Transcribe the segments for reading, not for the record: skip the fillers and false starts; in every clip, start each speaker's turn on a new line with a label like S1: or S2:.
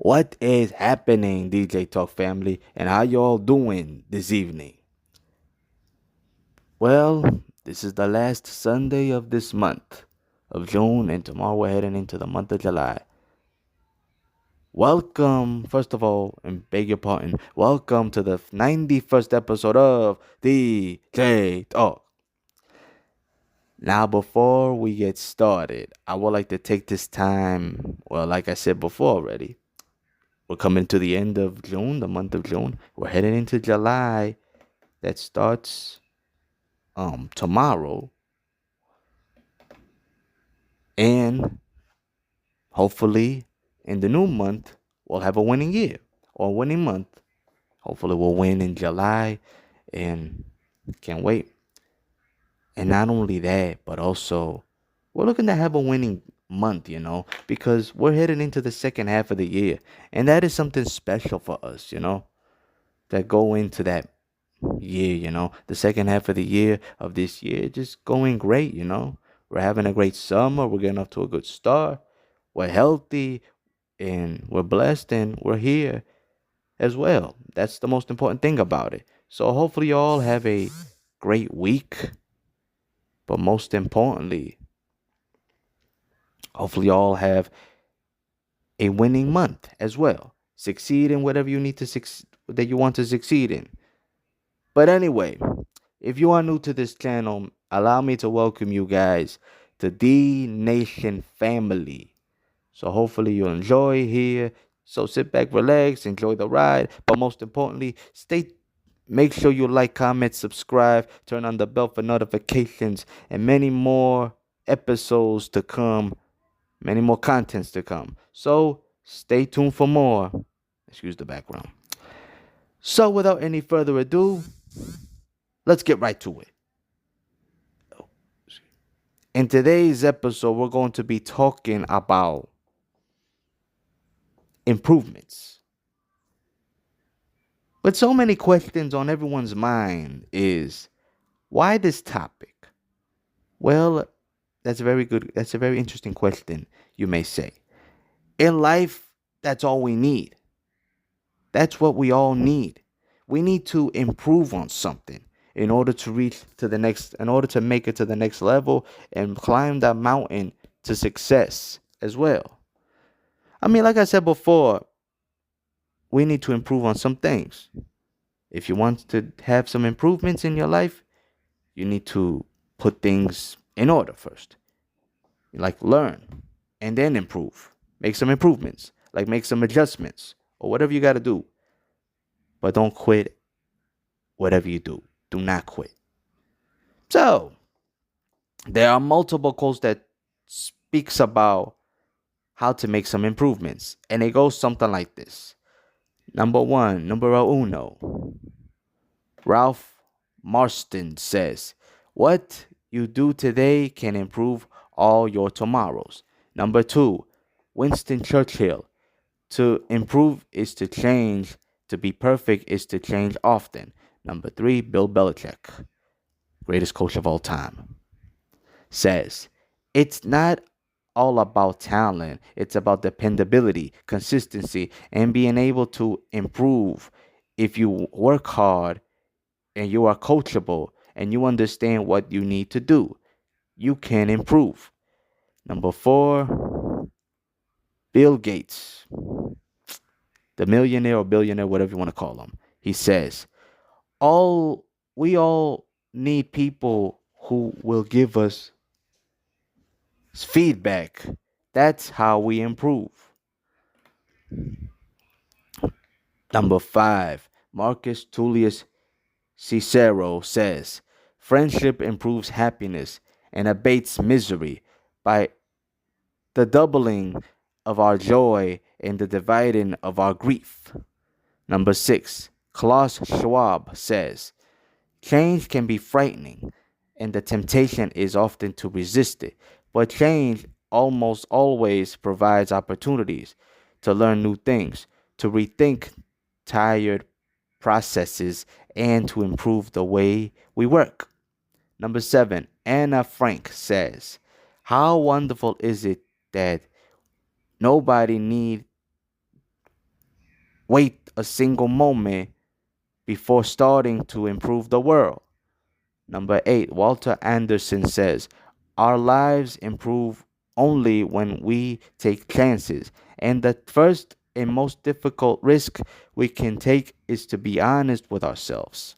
S1: What is happening, DJ Talk family, and how y'all doing this evening? Well, this is the last Sunday of this month of June, and tomorrow we're heading into the month of July. Welcome, first of all, and beg your pardon, welcome to the 91st episode of DJ Talk. Now, before we get started, I would like to take this time, well, like I said before already, we're coming to the end of June, the month of June. We're heading into July. That starts tomorrow, and hopefully in the new month we'll have a winning year or a winning month. Hopefully we'll win in July, and can't wait. And not only that, but also we're looking to have a winning month, because we're heading into the second half of the year, and that is something special for us, that go into that year, the second half of the year of this year just going great, We're having a great summer, we're getting off to a good start, we're healthy, and we're blessed, and we're here as well. That's the most important thing about it. So hopefully you all have a great week, but most importantly, hopefully you all have a winning month as well. Succeed in whatever you need to that you want to succeed in. But anyway, if you are new to this channel, allow me to welcome you guys to the Nation family. So hopefully you'll enjoy here. So sit back, relax, enjoy the ride. But most importantly, make sure you like, comment, subscribe, turn on the bell for notifications, and many more episodes to come, many more contents to come. So stay tuned for more. Excuse the background. So without any further ado, let's get right to it. In today's episode, we're going to be talking about improvements. But so many questions on everyone's mind is, why this topic? Well, that's a very interesting question, you may say. In life, that's all we need. That's what we all need. We need to improve on something in order to in order to make it to the next level and climb that mountain to success as well. I mean, like I said before, we need to improve on some things. If you want to have some improvements in your life, you need to put things in order first. Like learn and then improve. Make some improvements, like make some adjustments or whatever you got to do. But don't quit whatever you do. Do not quit. So, there are multiple quotes that speaks about how to make some improvements. And it goes something like this. Number one, numero uno. Ralph Marston says, what you do today can improve all your tomorrows. Number two, Winston Churchill. To improve is to change. To be perfect is to change often. Number three, Bill Belichick, greatest coach of all time, says, it's not all about talent. It's about dependability, consistency, and being able to improve. If you work hard and you are coachable and you understand what you need to do, you can improve. Number four, Bill Gates, the millionaire or billionaire, whatever you want to call him. He says, we all need people who will give us feedback. That's how we improve. Number five, Marcus Tullius Cicero says, friendship improves happiness and abates misery by the doubling of our joy and the dividing of our grief. Number six, Klaus Schwab says, change can be frightening, and the temptation is often to resist it. But change almost always provides opportunities to learn new things, to rethink tired processes, and to improve the way we work. Number seven, Anna Frank says, how wonderful is it that nobody need wait a single moment before starting to improve the world. Number 8, Walter Anderson says, our lives improve only when we take chances. And the first and most difficult risk we can take is to be honest with ourselves.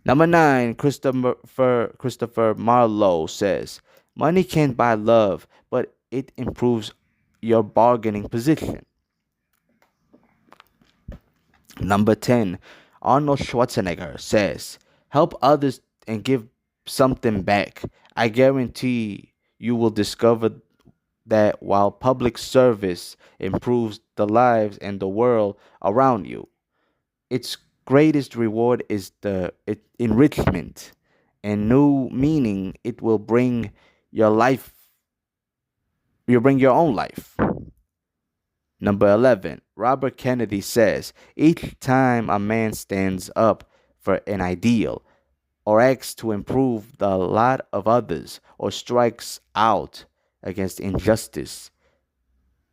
S1: Number 9, Christopher Marlowe says, money can't buy love, but it improves your bargaining position. Number 10, Arnold Schwarzenegger says, help others and give something back. I guarantee you will discover that while public service improves the lives and the world around you, its greatest reward is the enrichment and new meaning it will bring your life. You bring your own life. Number 11, Robert Kennedy says, each time a man stands up for an ideal, or acts to improve the lot of others, or strikes out against injustice,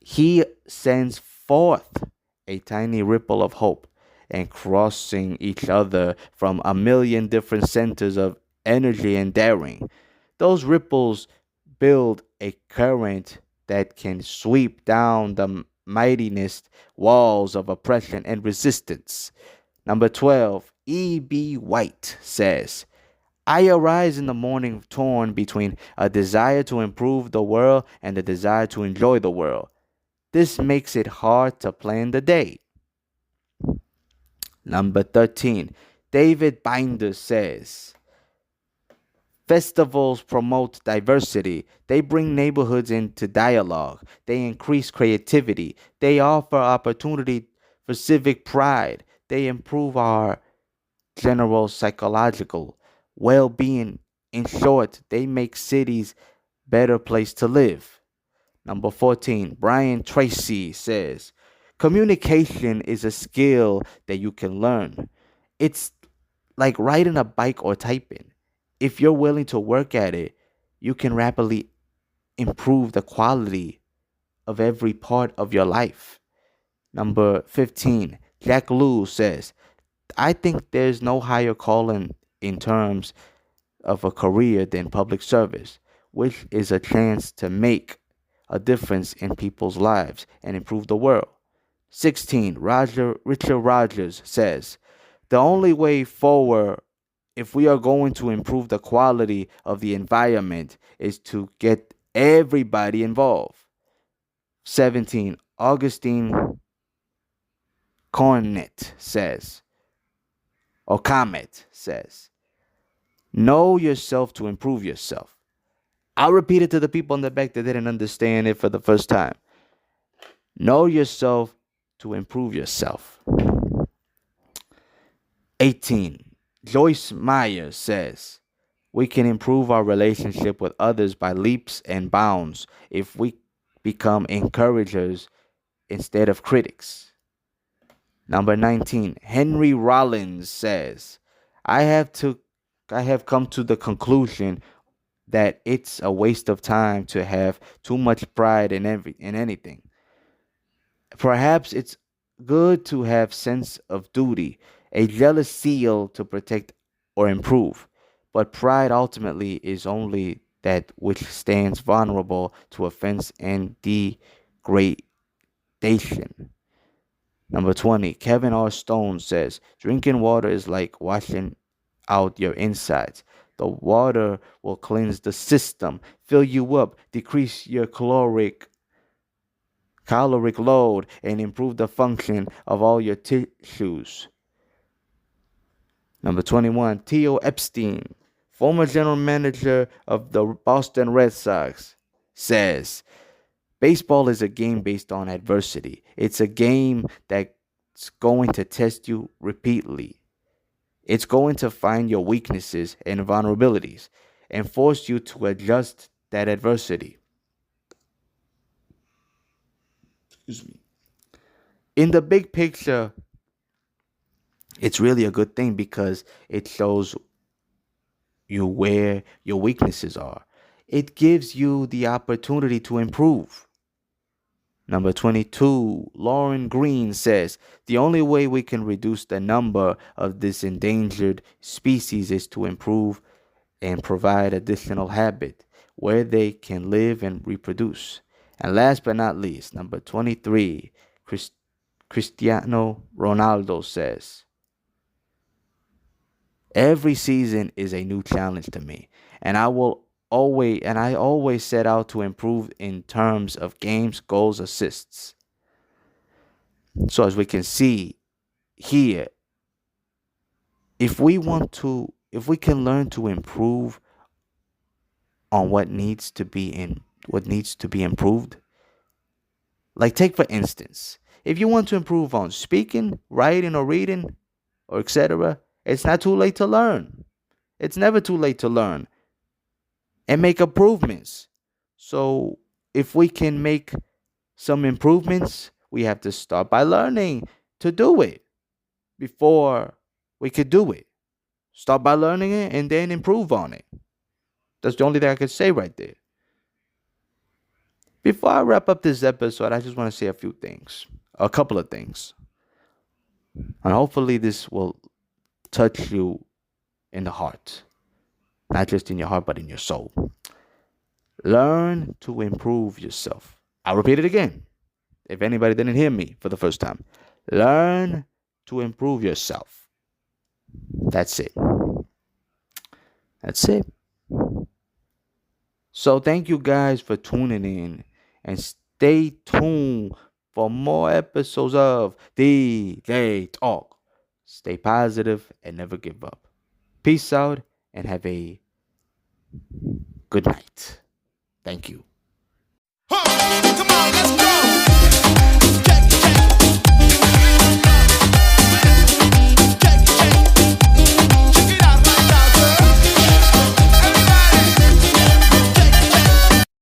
S1: he sends forth a tiny ripple of hope, and crossing each other from a million different centers of energy and daring. Those ripples build a current that can sweep down the mightiest walls of oppression and resistance. Number 12, E.B. White says, I arise in the morning torn between a desire to improve the world and a desire to enjoy the world. This makes it hard to plan the day. Number 13, David Binder says, festivals promote diversity. They bring neighborhoods into dialogue. They increase creativity. They offer opportunity for civic pride. They improve our general psychological well being. In short, they make cities better place to live. Number 14, Brian Tracy says, communication is a skill that you can learn. It's like riding a bike or typing. If you're willing to work at it, you can rapidly improve the quality of every part of your life. Number 15, Jack Lew says, I think there's no higher calling in terms of a career than public service, which is a chance to make a difference in people's lives and improve the world. 16, Richard Rogers says, the only way forward if we are going to improve the quality of the environment is to get everybody involved. 17, Augustine Cornet says, or Comet says, know yourself to improve yourself. I'll repeat it to the people in the back that didn't understand it for the first time. Know yourself to improve yourself. 18. Joyce Meyer says, we can improve our relationship with others by leaps and bounds if we become encouragers instead of critics. Number 19. Henry Rollins says, I have come to the conclusion that it's a waste of time to have too much pride in anything. Perhaps it's good to have sense of duty, a jealous zeal to protect or improve, but pride ultimately is only that which stands vulnerable to offense and degradation. Number 20, Kevin R. Stone says, drinking water is like washing out your insides. The water will cleanse the system, fill you up, decrease your caloric load, and improve the function of all your tissues. Number 21, Theo Epstein, former general manager of the Boston Red Sox, says, baseball is a game based on adversity. It's a game that's going to test you repeatedly. It's going to find your weaknesses and vulnerabilities and force you to adjust that adversity. Excuse me. In the big picture, it's really a good thing because it shows you where your weaknesses are. It gives you the opportunity to improve. Number 22, Lauren Green says the only way we can reduce the number of this endangered species is to improve and provide additional habitat where they can live and reproduce. And last but not least, number 23, Cristiano Ronaldo says every season is a new challenge to me, and I always set out to improve in terms of games, goals, assists. So as we can see here, if we can learn to improve on what needs to be improved, like take for instance, if you want to improve on speaking, writing, or reading, or etc., it's not too late to learn. It's never too late to learn and make improvements. So if we can make some improvements, we have to start by learning to do it before we could do it. Start by learning it and then improve on it. That's the only thing I can say right there. Before I wrap up this episode, I just want to say a few things, a couple of things. And hopefully, this will touch you in the heart, not just in your heart, but in your soul. Learn to improve yourself. I'll repeat it again if anybody didn't hear me for the first time. Learn to improve yourself. That's it. That's it. So, thank you guys for tuning in and stay tuned for more episodes of The Day Talk. Stay positive and never give up. Peace out and have a good night. Thank you.
S2: Come on, let's go.